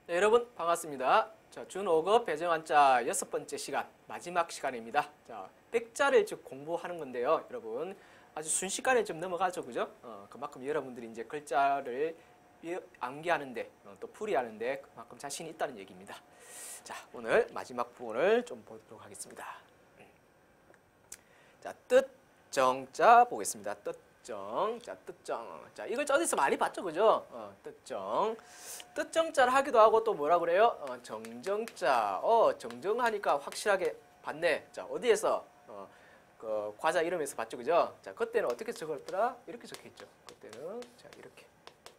네, 여러분 반갑습니다. 자, 준 5급 배정환자 6번째 시간, 마지막 시간입니다. 자, 백자를 즉 공부하는 건데요. 여러분 아주 순식간에 좀 넘어가죠, 그죠? 그만큼 여러분들이 이제 글자를 암기하는데 또 풀이하는데 그만큼 자신이 있다는 얘기입니다. 자, 오늘 마지막 부분을 좀 보도록 하겠습니다. 자, 뜻, 정자 보겠습니다. 뜻정. 자, 뜻정. 자, 이걸 어디서 많이 봤죠, 그죠? 뜻정. 뜻정자를 하기도 하고 또 뭐라 그래요? 정정자. 정정하니까 확실하게 봤네. 자, 어디에서? 그 과자 이름에서 봤죠, 그죠? 자, 그때는 어떻게 적었더라? 이렇게 적혀있죠. 그때는 자,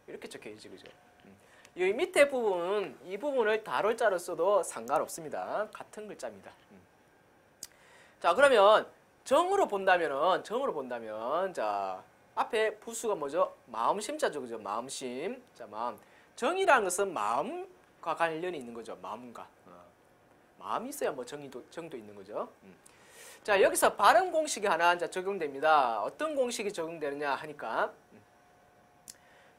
이렇게 적혀있지, 그죠? 이 밑에 부분, 이 부분을 다룰자로 써도 상관없습니다. 같은 글자입니다. 자, 그러면 정으로 본다면, 자, 앞에 부수가 뭐죠? 마음심자죠, 그죠? 마음심. 자, 마음. 정이라는 것은 마음과 관련이 있는 거죠. 마음과. 마음이 있어야 뭐 정도 있는 거죠. 자, 여기서 발음 공식이 하나 이제 적용됩니다. 어떤 공식이 적용되느냐 하니까,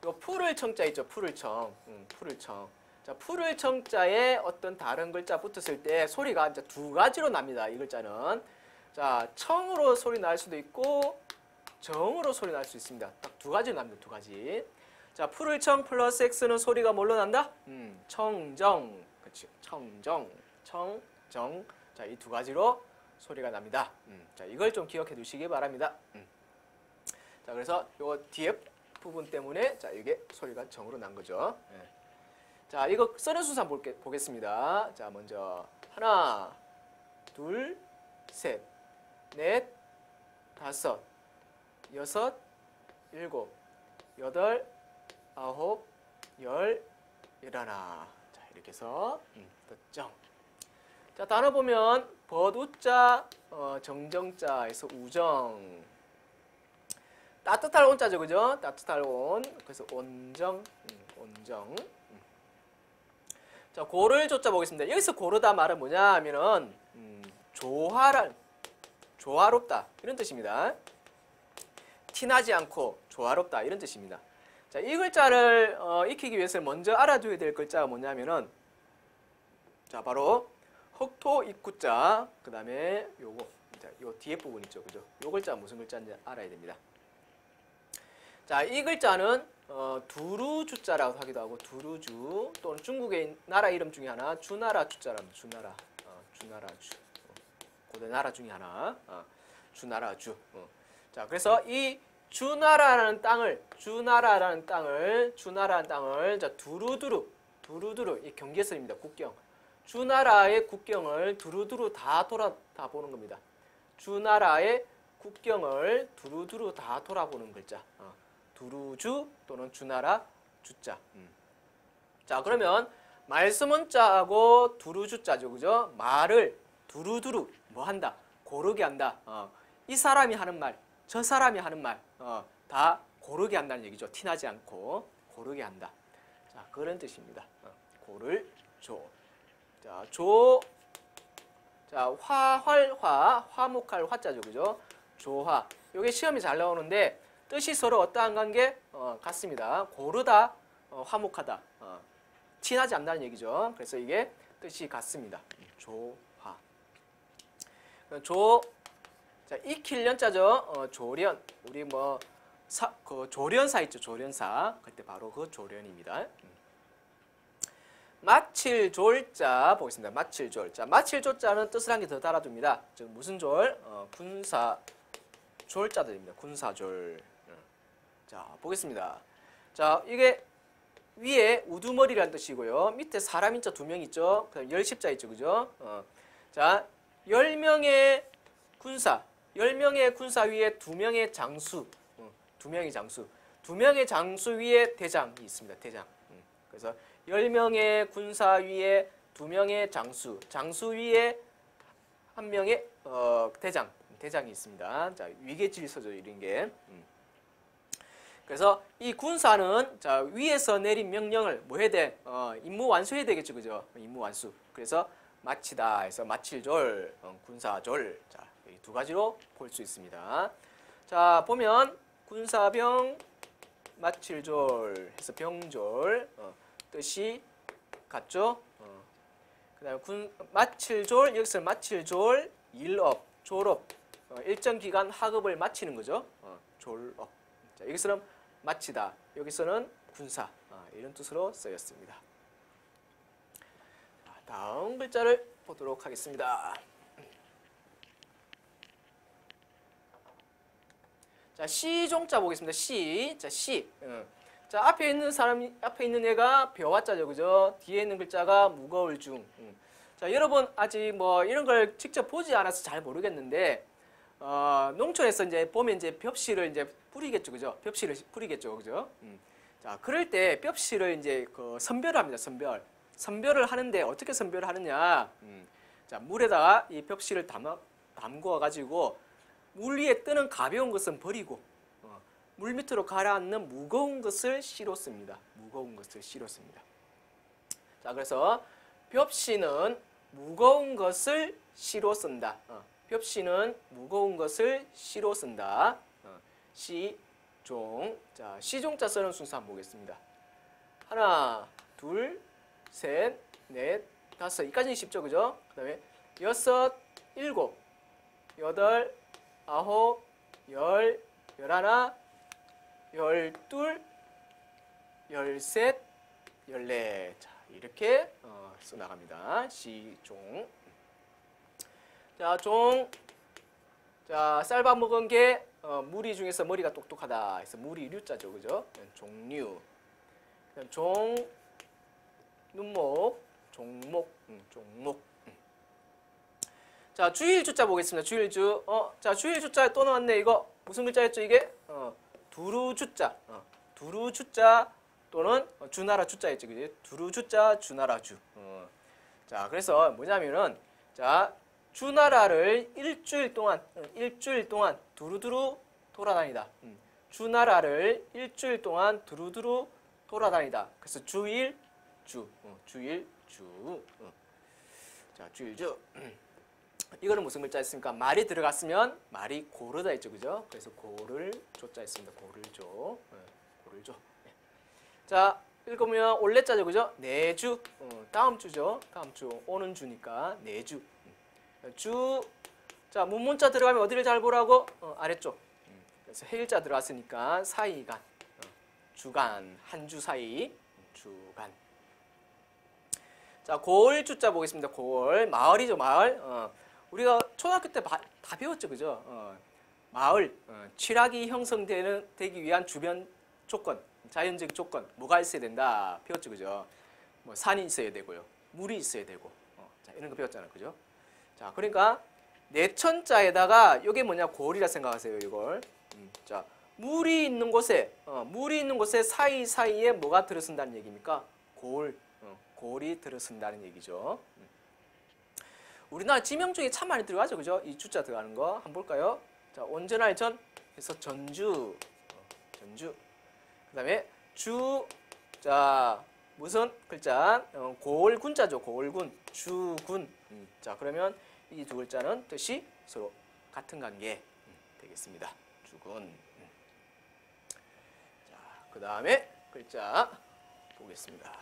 요 풀을 청자 있죠. 풀을 청. 풀을 청. 자, 풀을 청자에 어떤 다른 글자 붙었을 때 소리가 이제 두 가지로 납니다. 이 글자는. 자, 청으로 소리 날 수도 있고 정으로 소리 날 수 있습니다. 딱 두 가지로 납니다. 두 가지. 자, 풀을 청 플러스 X는 소리가 뭘로 난다? 청정. 그렇지. 청정. 청정. 자, 이 두 가지로 소리가 납니다. 자, 이걸 좀 기억해 두시기 바랍니다. 자, 그래서 요 뒤에 부분 때문에 자, 이게 소리가 정으로 난 거죠. 예. 자, 이거 쓰는 순서 보겠습니다. 자, 먼저 하나, 둘, 셋, 넷, 다섯, 여섯, 일곱, 여덟, 아홉, 열, 열하나. 자, 이렇게 해서 뜻정. 자, 단어 보면 벗우자, 정정자에서 우정. 따뜻할 온자죠, 그죠? 따뜻할 온. 그래서 온정, 온정. 자, 고를 조자 보겠습니다. 여기서 고르다 말은 뭐냐 하면은 조화롭다 이런 뜻입니다. 티나지 않고 조화롭다 이런 뜻입니다. 자, 이 글자를 익히기 위해서 먼저 알아둬야 될 글자가 뭐냐면은 자, 바로 흑토 입구자. 그다음에 요거 자, 요 뒤에 부분 있죠, 그죠? 요 글자 무슨 글자인지 알아야 됩니다. 자, 이 글자는 두루주자라고 하기도 하고 두루주 또는 중국의 나라 이름 중에 하나 주나라 주자랍니다. 주나라, 주나라 주. 고대 나라 중에 하나, 주나라 주. 자, 그래서 이 주나라라는 땅을 자, 두루두루 이 경계선입니다. 국경. 주나라의 국경을 두루두루 다 보는 겁니다. 주나라의 국경을 두루두루 다 돌아보는 글자. 두루주 또는 주나라 주자. 자, 그러면 말씀은 자하고 두루주자죠, 그죠? 말을 두루두루 뭐 한다? 고르게 한다. 이 사람이 하는 말, 저 사람이 하는 말, 다 고르게 한다는 얘기죠. 티나지 않고 고르게 한다. 자, 그런 뜻입니다. 고를 조. 자, 조. 자, 화목할 화자죠, 그죠? 조화. 요게 시험이 잘 나오는데 뜻이 서로 어떠한 관계? 같습니다. 고르다, 화목하다. 친하지 않다는 얘기죠. 그래서 이게 뜻이 같습니다. 조화. 자, 익힐 연자죠. 조련. 우리 그 조련사 있죠. 조련사. 그때 바로 그 조련입니다. 마칠 졸자 보겠습니다. 마칠 졸. 자, 마칠 졸자는 뜻을 한 개 더 달아둡니다. 즉 무슨 졸? 군사 졸자들입니다. 군사졸. 자, 보겠습니다. 자, 이게 위에 우두머리라는 뜻이고요. 밑에 사람 인자 2명 있죠. 그다음 열십자 있죠, 그죠? 자, 10명의 군사 위에 2명의 장수, 2명의 장수, 2명의 장수 위에 대장이 있습니다. 대장. 그래서 10명의 군사 위에 2명의 장수 위에 1명의 대장이 있습니다. 자, 위계질서죠, 이런 게. 그래서 이 군사는 자, 위에서 내린 명령을 뭐 해야 돼? 임무 완수해야 되겠죠, 그죠? 임무 완수. 그래서 마치다 해서 마칠졸, 군사졸. 자, 이 두 가지로 볼 수 있습니다. 자, 보면 군사병, 마칠졸 해서 병졸. 뜻이 같죠? 그다음에 마칠졸, 여기서 마칠졸, 일업, 졸업, 일정 기간 학업을 마치는 거죠. 졸업. 자, 여기서는 마치다, 여기서는 군사, 이런 뜻으로 쓰였습니다. 자, 다음 글자를 보도록 하겠습니다. 자, 시종자 보겠습니다. 시. 자, 시. 자, 앞에 있는 애가 벼와자죠, 그죠? 뒤에 있는 글자가 무거울 중. 자, 여러분 아직 뭐 이런 걸 직접 보지 않아서 잘 모르겠는데, 농촌에서 이제 보면 이제 벽실을 이제 뿌리겠죠, 그죠? 벽실을 뿌리겠죠, 그죠? 자, 그럴 때 벽실을 이제 그 선별을 합니다, 선별. 선별을 하는데 어떻게 선별을 하느냐? 자, 물에다가 이 벽실을 담궈 가지고 물 위에 뜨는 가벼운 것은 버리고 물 밑으로 가라앉는 무거운 것을 씨로 씁니다. 무거운 것을 씨로 씁니다. 자, 그래서 벽시는 무거운 것을 씨로 쓴다. 벽시는 무거운 것을 씨로 쓴다. 시종. 자, 시종자 쓰는 순서 한번 보겠습니다. 하나, 둘, 셋, 넷, 다섯. 이까지는 쉽죠, 그죠? 그 다음에 여섯, 일곱, 여덟, 아홉, 열, 열하나, 열둘, 열셋, 열넷. 자, 이렇게 써나갑니다. 시종. 자, 종. 자, 쌀밥 먹은 게 무리 중에서 머리가 똑똑하다 해서 무리 류자죠, 그죠? 종류. 종, 눈목, 종목, 종목. 자, 주일주자 보겠습니다. 주일주. 자, 주일주자에 또 나왔네. 이거 무슨 글자였죠, 이게? 두루주자. 두루주자 또는 주나라 주자였죠, 그지? 두루주자, 주나라 주. 자, 그래서 뭐냐면은, 자, 주나라를 일주일 동안 두루두루 돌아다니다. 주나라를 일주일 동안 두루두루 돌아다니다. 그래서 주일주. 주일주. 자, 주일주. 이거는 무슨 글자 있습니까? 말이 들어갔으면 말이 고르다 했죠, 그죠? 그래서 고를 조자 있습니다. 고를조. 고를조. 네. 자, 읽으면 올레자죠, 그죠? 내주. 다음 주죠. 다음 주. 오는 주니까 내주. 주. 자, 문문자 들어가면 어디를 잘 보라고? 아래쪽. 그래서 해일자 들어왔으니까 사이간. 주간. 한 주 사이. 주간. 자, 고을주자 보겠습니다. 고을. 마을이죠, 마을. 우리가 초등학교 때 다 배웠죠, 그죠? 마을, 취락이 형성되기 위한 주변 조건, 자연적 조건, 뭐가 있어야 된다 배웠죠, 그죠? 뭐 산이 있어야 되고요, 물이 있어야 되고, 자, 이런 거 배웠잖아요, 그죠? 자, 그러니까 내천자에다가 이게 뭐냐, 고을이라 생각하세요, 이걸. 자, 물이 있는 곳에 사이사이에 뭐가 들어선다는 얘기입니까? 고을, 고을이 들어선다는 얘기죠. 우리나라 지명 중에 참 많이 들어가죠, 그죠? 이 주자 들어가는 거 한번 볼까요? 자, 온전할 전 해서 전주, 전주. 그다음에 주, 자, 무슨 글자? 고을군자죠, 고을군, 주군. 자, 그러면 이 두 글자는 뜻이 서로 같은 관계 되겠습니다. 주군. 자, 그다음에 글자 보겠습니다.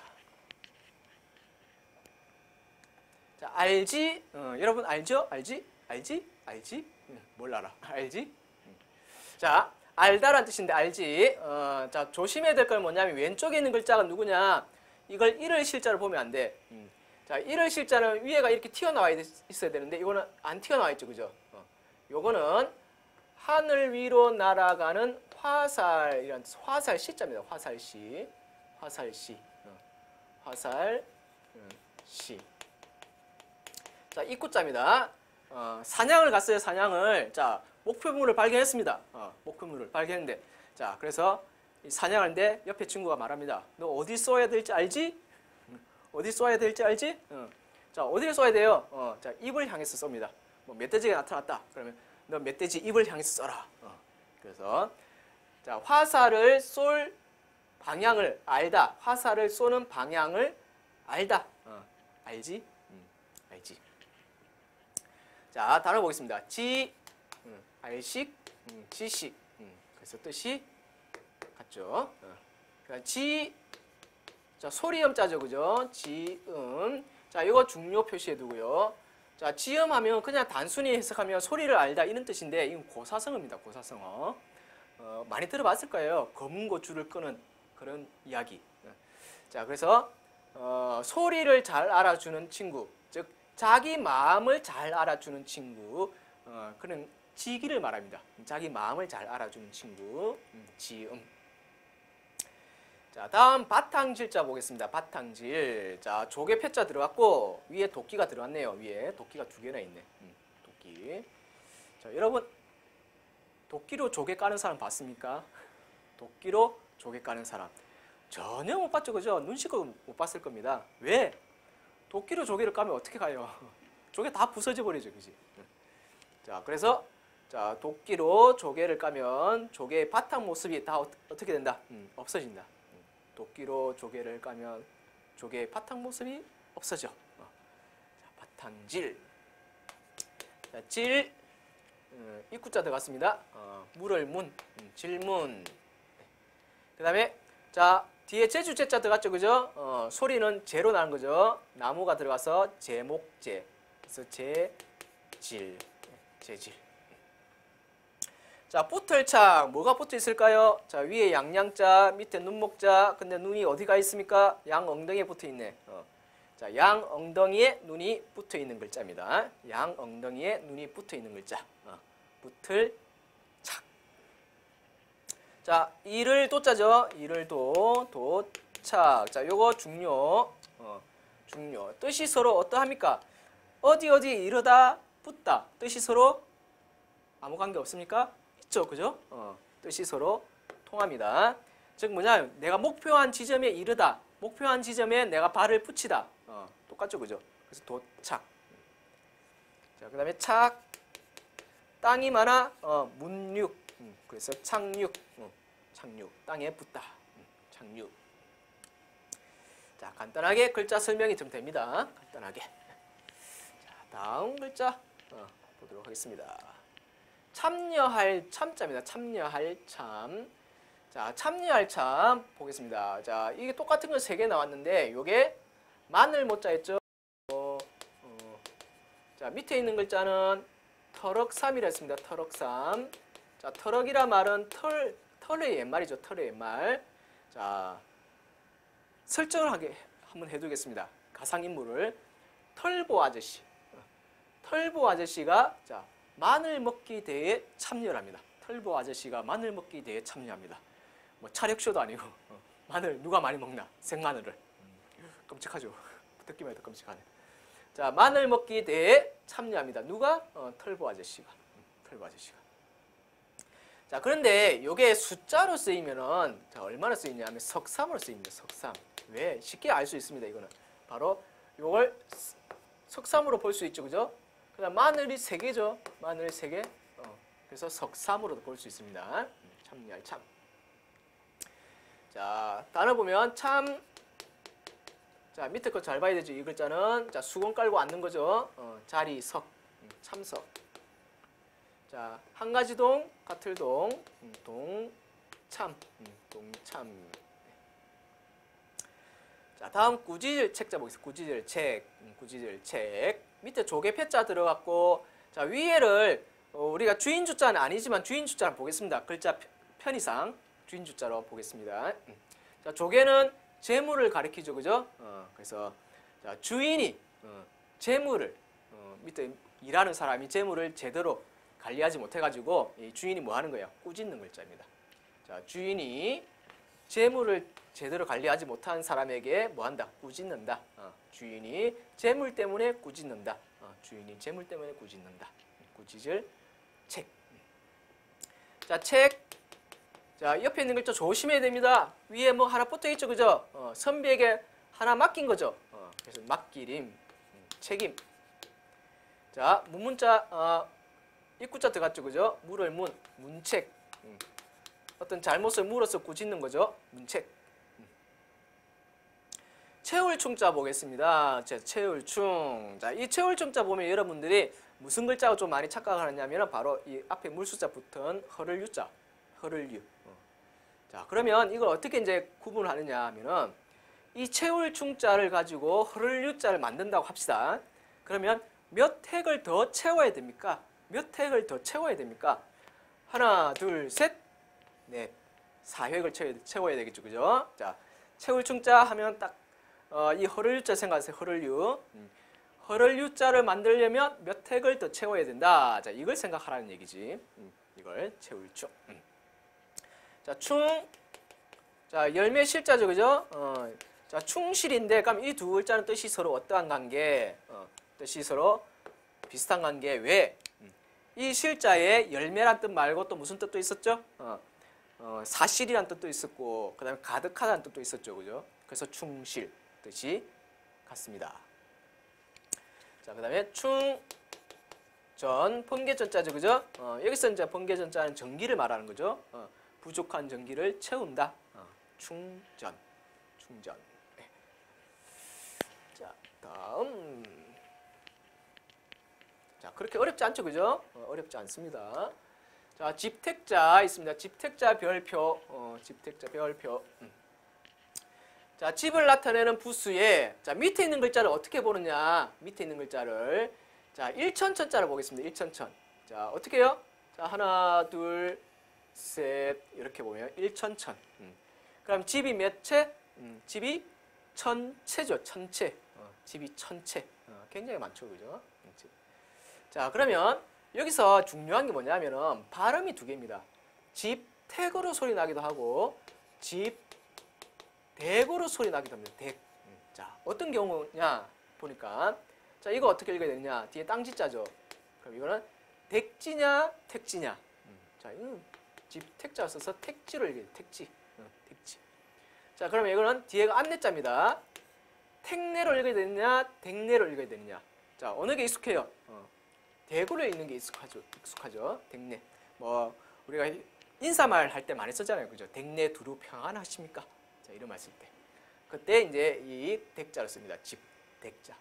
자, 알지? 여러분 알죠? 알지? 알지? 알지? 뭘 알아? 알지? 자, 알다라는 뜻인데 알지? 자, 조심해야 될 건 뭐냐면 왼쪽에 있는 글자가 누구냐? 이걸 일을 실자로 보면 안 돼. 자, 일을 실자는 위에가 이렇게 튀어나와 있어야 되는데 이거는 안 튀어나와 있죠, 그죠? 요거는 하늘 위로 날아가는 화살이란 뜻, 화살시자입니다. 화살시, 화살시, 화살시. 자, 입구자입니다. 사냥을 갔어요, 사냥을. 자, 목표물을 발견했습니다. 목표물을 발견했는데, 자, 그래서 사냥하는데 옆에 친구가 말합니다. 너 어디 쏘아야 될지 알지? 어디 쏘아야 될지 알지? 자, 어디를 쏘아야 돼요? 자, 입을 향해서 쏩니다. 뭐 멧돼지가 나타났다. 그러면 너 멧돼지 입을 향해서 쏘라. 그래서 자, 화살을 쏠 방향을 알다. 화살을 쏘는 방향을 알다. 알지? 알지? 자, 단어 보겠습니다. 지, 알식, 지식. 그래서 뜻이 같죠. 그러니까 지, 자, 소리음자죠, 그죠? 지음. 자, 이거 중요 표시해 두고요. 자, 지음하면 그냥 단순히 해석하면 소리를 알다 이런 뜻인데 이건 고사성어입니다. 고사성어. 많이 들어봤을 거예요. 검은 고추를 끄는 그런 이야기. 자, 그래서 소리를 잘 알아주는 친구, 즉 자기 마음을 잘 알아주는 친구, 그런 지기를 말합니다. 자기 마음을 잘 알아주는 친구, 지음. 자, 다음 바탕질자 보겠습니다. 바탕질. 자, 조개 패자 들어갔고 위에 도끼가 들어갔네요. 위에 도끼가 2개나 있네. 도끼. 자, 여러분 도끼로 조개 까는 사람 봤습니까? 도끼로 조개 까는 사람 전혀 못 봤죠, 그죠? 눈치껏 못 봤을 겁니다. 왜? 도끼로 조개를 까면 어떻게 가요? 조개 다 부서져 버리죠, 그지? 자, 그래서 자, 도끼로 조개를 까면 조개의 바탕 모습이 다 어떻게 된다? 없어진다. 도끼로 조개를 까면 조개의 바탕 모습이 없어져. 자, 바탕질. 자, 질. 입구자 들어갔습니다. 물을 문. 질문. 그 다음에 자, 뒤에 제주제자 들어갔죠, 그죠? 소리는 제로 나는 거죠. 나무가 들어가서 제목제. 그래서 제질. 제질. 자, 붙을 창 뭐가 붙어 있을까요? 자, 위에 양양자, 밑에 눈목자. 근데 눈이 어디가 있습니까? 양 엉덩이에 붙어 있네. 자, 양 엉덩이에 눈이 붙어 있는 글자입니다. 양 엉덩이에 눈이 붙어 있는 글자. 붙을 창. 자, 이를 도자죠. 이를 도착. 자, 요거 중요. 중요. 뜻이 서로 어떠합니까? 어디 이러다 붙다. 뜻이 서로 아무 관계 없습니까? 있죠, 그죠? 뜻이 서로 통합니다. 즉 뭐냐, 내가 목표한 지점에 이르다, 목표한 지점에 내가 발을 붙이다. 똑같죠, 그죠? 그래서 도착. 자, 그다음에 착. 땅이 많아, 문육. 그래서 착륙. 착륙. 땅에 붙다. 착륙. 자, 간단하게 글자 설명이 좀 됩니다. 간단하게. 자, 다음 글자 보도록 하겠습니다. 참여할 참자입니다. 참여할 참. 자, 참여할 참 보겠습니다. 자, 이게 똑같은 거 3개 나왔는데 요게 마늘 모자였죠. 자, 밑에 있는 글자는 터럭삼이라 했습니다. 터럭삼. 자, 터럭이라 말은 털의 옛말이죠. 털의 옛말. 자, 설정을 한번 해두겠습니다. 가상인물을 털보 아저씨. 털보 아저씨가 자, 마늘 먹기 대회에 참여를 합니다. 털보 아저씨가 마늘 먹기 대회에 참여합니다. 뭐 차력쇼도 아니고 마늘 누가 많이 먹나? 생마늘을. 끔찍하죠. 듣기만 해도 끔찍하네. 자, 마늘 먹기 대회에 참여합니다. 누가? 털보 아저씨가. 털보 아저씨가. 자, 그런데 요게 숫자로 쓰이면은 자, 얼마나 쓰이냐면 석삼으로 쓰입니다. 석삼. 왜? 쉽게 알 수 있습니다. 이거는 바로 요걸 석삼으로 볼 수 있죠, 그죠? 그다음 마늘이 3개죠. 마늘 3개. 그래서 석삼으로도 볼 수 있습니다. 참여할 참. 자, 단어 보면 참. 자, 밑에 거 잘 봐야 되죠. 이 글자는 자, 수건 깔고 앉는 거죠. 자리 석. 참석. 자, 한 가지 동, 같을 동, 동참. 동참. 자, 다음 구지질 책자 보겠습니다. 구지질 책. 구지질 책. 밑에 조개 패자 들어갔고, 자, 위에를 우리가 주인 주자는 아니지만 주인 주자를 보겠습니다. 글자 편의상 주인 주자로 보겠습니다. 자, 조개는 재물을 가리키죠, 그죠? 그래서 자, 주인이 재물을 밑에 일하는 사람이 재물을 제대로 관리하지 못해가지고 이 주인이 뭐 하는 거예요? 꾸짖는 글자입니다. 자, 주인이 재물을 제대로 관리하지 못한 사람에게 뭐 한다? 꾸짖는다. 주인이 재물 때문에 꾸짖는다. 주인이 재물 때문에 꾸짖는다. 꾸짖을 책. 자, 책. 자, 옆에 있는 글자 조심해야 됩니다. 위에 뭐 하나 붙어 있죠, 그죠? 선비에게 하나 맡긴 거죠. 그래서 맡기림, 책임. 자, 문문자, 입구자 들어갔죠, 그죠? 물을 문책. 어떤 잘못을 물어서 꾸짖는 거죠. 문책. 채울충자 보겠습니다. 자, 채울충. 자, 이 채울충자 보면 여러분들이 무슨 글자가 좀 많이 착각하느냐면 바로 이 앞에 물수자 붙은 허를 유자. 허를 유. 자, 그러면 이걸 어떻게 이제 구분하느냐 하면은 이 채울 충자를 가지고 흐를 유자를 만든다고 합시다. 그러면 몇 획을 더 채워야 됩니까? 몇 획을 더 채워야 됩니까? 하나, 둘, 셋, 넷, 4획을 채워야 되겠죠, 그죠? 자, 채울 충자 하면 딱 이 흐를 유자 생각하세요. 흐를 유. 흐를 유자를 만들려면 몇 획을 더 채워야 된다. 자, 이걸 생각하라는 얘기지. 이걸 채울 충. 자, 충. 자, 열매 실자죠, 그죠? 자, 충실인데, 그럼 이 두 글자는 뜻이 서로 어떠한 관계? 뜻이 서로 비슷한 관계. 왜? 이 실자에 열매란 뜻 말고 또 무슨 뜻도 있었죠? 사실이란 뜻도 있었고, 그 다음에 가득하다는 뜻도 있었죠, 그죠? 그래서 충실 뜻이 같습니다. 자, 그 다음에 충전, 번개전자죠, 그죠? 여기서 이제 번개전자는 전기를 말하는 거죠. 부족한 전기를 채운다. 충전. 네. 자, 다음. 자, 그렇게 어렵지 않죠, 그죠? 어렵지 않습니다. 자, 집택자 있습니다. 집택자 별표. 집택자 별표. 자, 집을 나타내는 부수에 자, 밑에 있는 글자를 어떻게 보느냐? 밑에 있는 글자를 자, 1천천자를 보겠습니다. 1천천. 자, 어떻게 해요? 자, 하나, 둘, 셋 이렇게 보면 1천천. 그럼 집이 몇 채? 집이 천채죠. 천채. 집이 천채. 굉장히 많죠. 그죠? 자, 그러면 여기서 중요한 게 뭐냐면은 발음이 두 개입니다. 집택으로 소리 나기도 하고 집대고로 소리 나기도 합니다. 댁. 자, 어떤 경우냐 보니까 자, 이거 어떻게 읽어야 되느냐? 뒤에 땅지자죠. 그럼 이거는 댁지냐, 택지냐? 자, 이거는 집택자 써서 택지로 읽어야 돼요. 택지. 택지. 자, 그러면 이거는 뒤에가 안내자입니다. 택내로 읽어야 되느냐, 댁내로 읽어야 되느냐? 자, 어느 게 익숙해요? 대구로 읽는 게 익숙하죠. 댁내. 뭐 우리가 인사말 할 때 많이 쓰잖아요, 그죠? 댁내 두루 평안하십니까? 자, 이런 말 쓸 때. 그때 이제 이 댁자를 씁니다. 집, 댁자.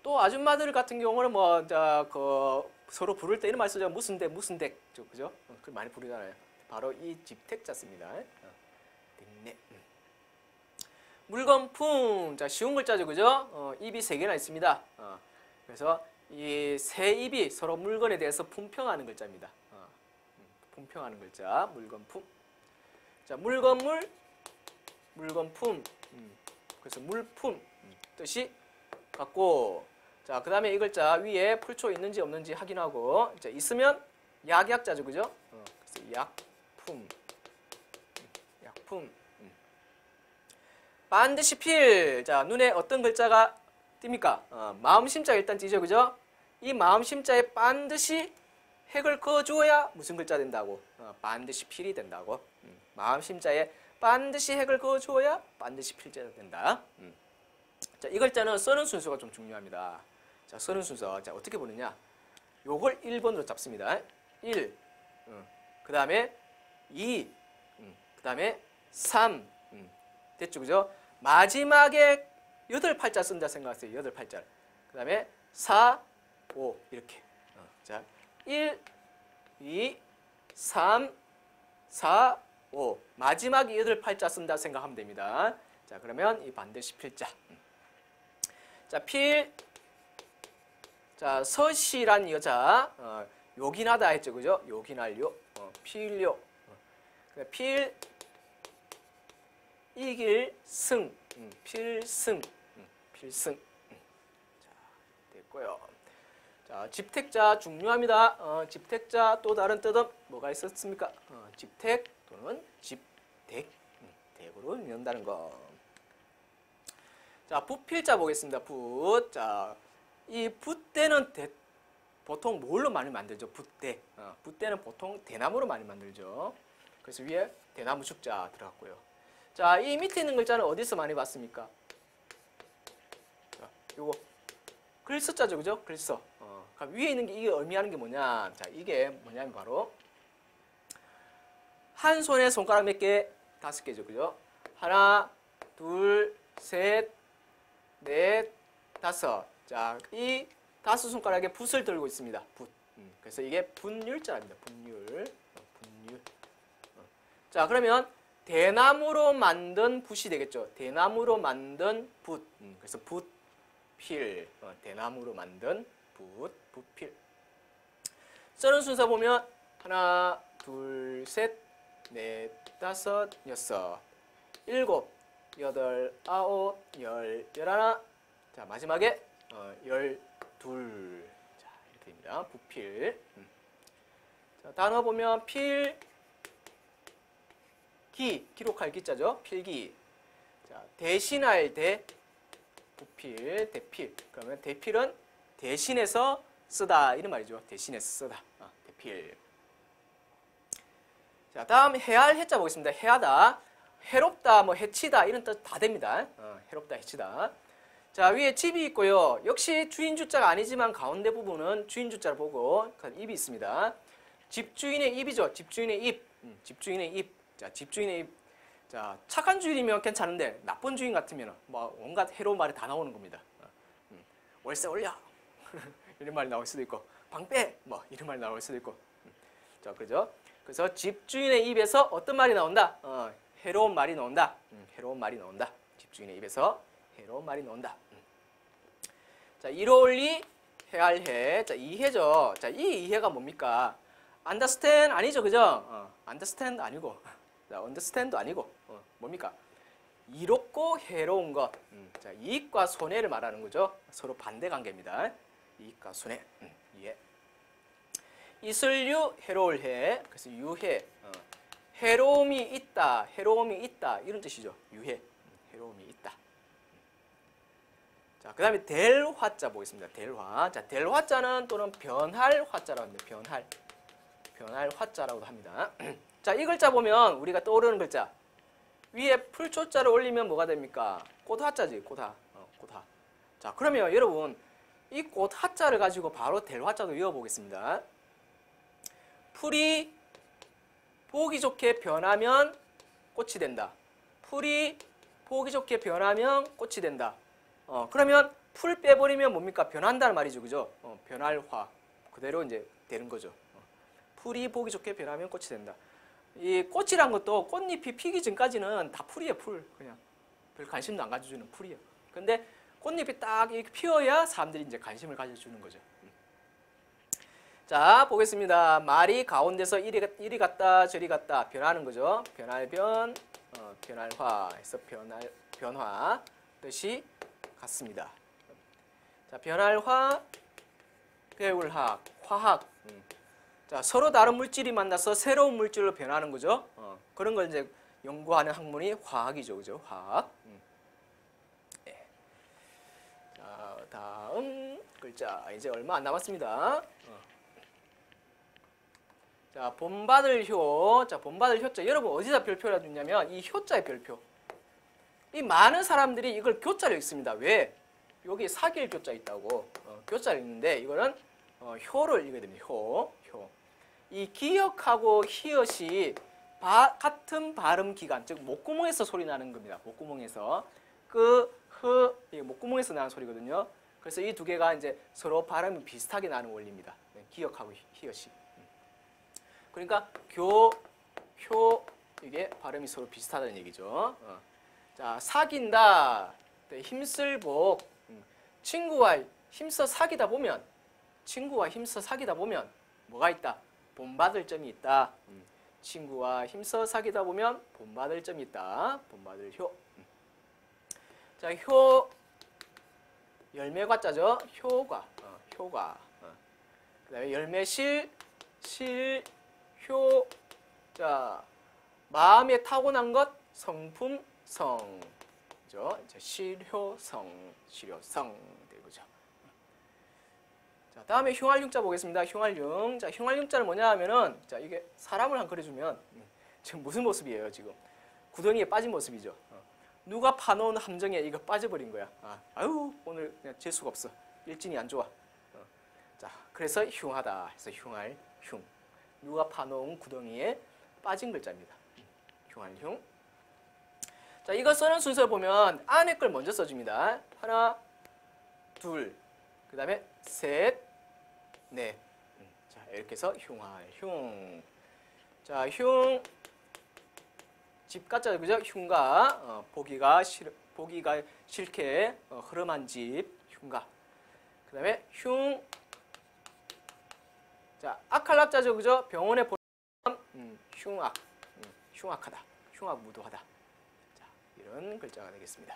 또 아줌마들 같은 경우는 뭐, 서로 부를 때 이런 말 쓰죠. 무슨 댁, 무슨 댁. 그죠? 그 많이 부르잖아요. 바로 이 집택자 씁니다. 댁내. 물건품. 자, 쉬운 글자죠, 그죠? 입이 3개나 있습니다. 그래서 이 세 입이 서로 물건에 대해서 품평하는 글자입니다. 품평하는 글자, 물건품. 자, 물건물, 물건품. 그래서 물품 뜻이 같고, 자, 그 다음에 이 글자 위에 풀초 있는지 없는지 확인하고, 자, 있으면 약약자죠, 그죠? 그래서 약품, 약품. 반드시 필. 자, 눈에 어떤 글자가 띕니까? 마음심자 일단 띄죠, 그죠? 이 마음심자에 반드시 획을 그어주어야 무슨 글자 된다고? 반드시 필이 된다고. 마음심자에 반드시 획을 그어주어야 반드시 필자가 된다. 자, 이 글자는 쓰는 순서가 좀 중요합니다. 자, 쓰는 순서. 자, 어떻게 보느냐? 요걸 1번으로 잡습니다. 1. 그 다음에 2. 그 다음에 3. 됐죠, 그죠? 마지막에 8팔자 쓴다 생각하세요. 8팔자. 그 다음에 4, 5 이렇게. 자, 1, 2, 3, 4, 5 마지막에 8팔자 쓴다 생각하면 됩니다. 자, 그러면 이 반드시 필자. 자, 필. 자, 서시란 여자 요긴하다 했죠, 그죠? 요긴할요. 필요. 필. 이길 승. 필승. 필승. 자, 됐고요. 자, 집택자 중요합니다. 집택자 또 다른 뜻은 뭐가 있었습니까? 집택 또는 집택. 댁으로 읽는다는 거. 자, 붓필자 보겠습니다. 붓. 자, 이 붓대는 보통 뭘로 많이 만들죠? 붓대. 붓대는 보통 대나무로 많이 만들죠. 그래서 위에 대나무 축자 들어갔고요. 자, 이 밑에 있는 글자는 어디서 많이 봤습니까? 자, 요거 글서자죠, 그죠? 글서. 그럼 위에 있는 게 이게 의미하는 게 뭐냐? 자, 이게 뭐냐면 바로 한 손에 손가락 몇 개? 5개죠, 그죠? 하나, 둘, 셋, 넷, 5. 자, 이 5손가락에 붓을 들고 있습니다. 붓. 그래서 이게 분율자입니다. 분율. 분율. 자, 그러면 대나무로 만든 붓이 되겠죠. 대나무로 만든 붓. 그래서 붓필. 대나무로 만든 붓, 붓필. 쓰는 순서 보면 하나, 둘, 셋, 넷, 다섯, 여섯, 일곱, 여덟, 아홉, 열, 열하나. 자, 마지막에 열둘. 자, 이렇게 됩니다. 붓필. 자, 단어 보면 기록할 기자죠. 필기. 자, 대신할 대, 부필, 대필. 그러면 대필은 대신해서 쓰다 이런 말이죠. 대신해서 쓰다. 대필. 자, 다음 해할 해자 보겠습니다. 해하다, 해롭다, 뭐 해치다 이런 뜻 다 됩니다. 해롭다, 해치다. 자, 위에 집이 있고요. 역시 주인주자가 아니지만 가운데 부분은 주인주자를 보고 입이 있습니다. 집주인의 입이죠. 집주인의 입. 집주인의 입. 자, 집주인의 입. 자, 착한 주인이면 괜찮은데 나쁜 주인 같으면 뭐 온갖 해로운 말이 다 나오는 겁니다. 월세 올려. 이런 말이 나올 수도 있고 방 빼. 뭐 이런 말이 나올 수도 있고. 자, 그죠? 그래서 집주인의 입에서 어떤 말이 나온다? 해로운 말이 나온다. 해로운 말이 나온다. 집주인의 입에서 해로운 말이 나온다. 자, 이로울리 해할 해. 자, 이해죠. 자, 이 이해가 뭡니까? understand 아니죠, 그죠? understand 아니고, 자, understand도 아니고, 뭡니까? 이롭고 해로운 것. 자, 이익과 손해를 말하는 거죠. 서로 반대 관계입니다. 이익과 손해. 이해. 이슬유 해로울 해. 그래서 유해. 해로움이 있다. 해로움이 있다. 이런 뜻이죠. 유해. 해로움이 있다. 자, 그 다음에 될 화자 보겠습니다. 될 화. 자, 될 화자는 또는 변할 화자라고 합니다. 변할 화자라고도 합니다. 자, 이 글자 보면 우리가 떠오르는 글자. 위에 풀초자를 올리면 뭐가 됩니까? 꽃화자지, 꽃화. 꽃화. 자, 그러면 여러분, 이 꽃화자를 가지고 바로 될 화자도 외워보겠습니다. 풀이 보기 좋게 변하면 꽃이 된다. 풀이 보기 좋게 변하면 꽃이 된다. 그러면 풀 빼버리면 뭡니까? 변한다는 말이죠. 그죠? 변할화. 그대로 이제 되는 거죠. 풀이 보기 좋게 변하면 꽃이 된다. 이 꽃이란 것도 꽃잎이 피기 전까지는 다 풀이에요. 풀. 그냥 별 관심도 안 가져주는 풀이에요. 근데 꽃잎이 딱 이렇게 피어야 사람들이 이제 관심을 가져주는 거죠. 자, 보겠습니다. 말이 가운데서 이리 갔다 저리 갔다 변하는 거죠. 변할변, 변할화 해서 변화 뜻이 같습니다. 자, 변할화, 배울학, 화학. 자, 서로 다른 물질이 만나서 새로운 물질로 변하는 거죠. 그런 걸 이제 연구하는 학문이 화학이죠. 그죠? 화학. 네. 자, 다음 글자. 이제 얼마 안 남았습니다. 자, 본받을 효. 자, 본받을 효자. 여러분 어디다 별표를 줬냐면 이 효자의 별표. 이 많은 사람들이 이걸 교자를 읽습니다. 왜? 여기 사기일 교자 있다고. 교자를 읽는데 이거는 효를 읽어야 됩니다. 효. 이 기역하고 히읗이 같은 발음 기간, 즉 목구멍에서 소리 나는 겁니다. 목구멍에서 이게 목구멍에서 나는 소리거든요. 그래서 이 두 개가 이제 서로 발음이 비슷하게 나는 원리입니다. 기역하고 히읗이. 그러니까 효 이게 발음이 서로 비슷하다는 얘기죠. 자, 사귄다, 힘쓸복. 친구와 힘써 사귀다 보면 뭐가 있다? 본받을 점이 있다. 친구와 힘써 사귀다 보면 본받을 점이 있다. 본받을 효. 자, 효 열매과자죠. 효과. 그다음에 열매실 효. 마음에 타고난 것 성품성. 그죠? 실효성 되고죠. 자, 다음에 흉활흉자 보겠습니다. 흉활흉. 자, 흉활흉자는 뭐냐 하면은 자, 이게 사람을 한 그려주면 지금 무슨 모습이에요, 지금? 구덩이에 빠진 모습이죠. 누가 파놓은 함정에 이거 빠져버린 거야. 아유, 오늘 그냥 재수가 없어. 일진이 안 좋아. 자, 그래서 흉하다 해서 흉활흉. 누가 파놓은 구덩이에 빠진 글자입니다. 흉활흉. 자, 이거 쓰는 순서 보면 안에 걸 먼저 써줍니다. 하나, 둘, 그 다음에 셋, 넷. 자, 이렇게 해서 흉활흉. 자, 흉. 집 같죠, 그죠? 흉가. 보기가 싫게 흐름한 집, 흉가. 그다음에 자, 악할 합자죠, 그죠? 병원에 보면 흉악, 흉악하다, 흉악무도하다. 자, 이런 글자가 되겠습니다.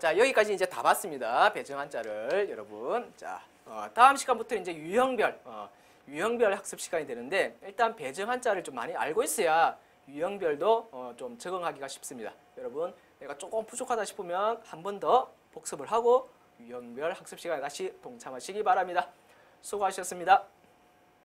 자, 여기까지 이제 다 봤습니다. 배정 한자를 여러분. 자, 다음 시간부터 이제 유형별 학습 시간이 되는데 일단 배정 한자를 좀 많이 알고 있어야 유형별도 좀 적응하기가 쉽습니다. 여러분, 내가 조금 부족하다 싶으면 한 번 더 복습을 하고 유형별 학습 시간에 다시 동참하시기 바랍니다. 수고하셨습니다.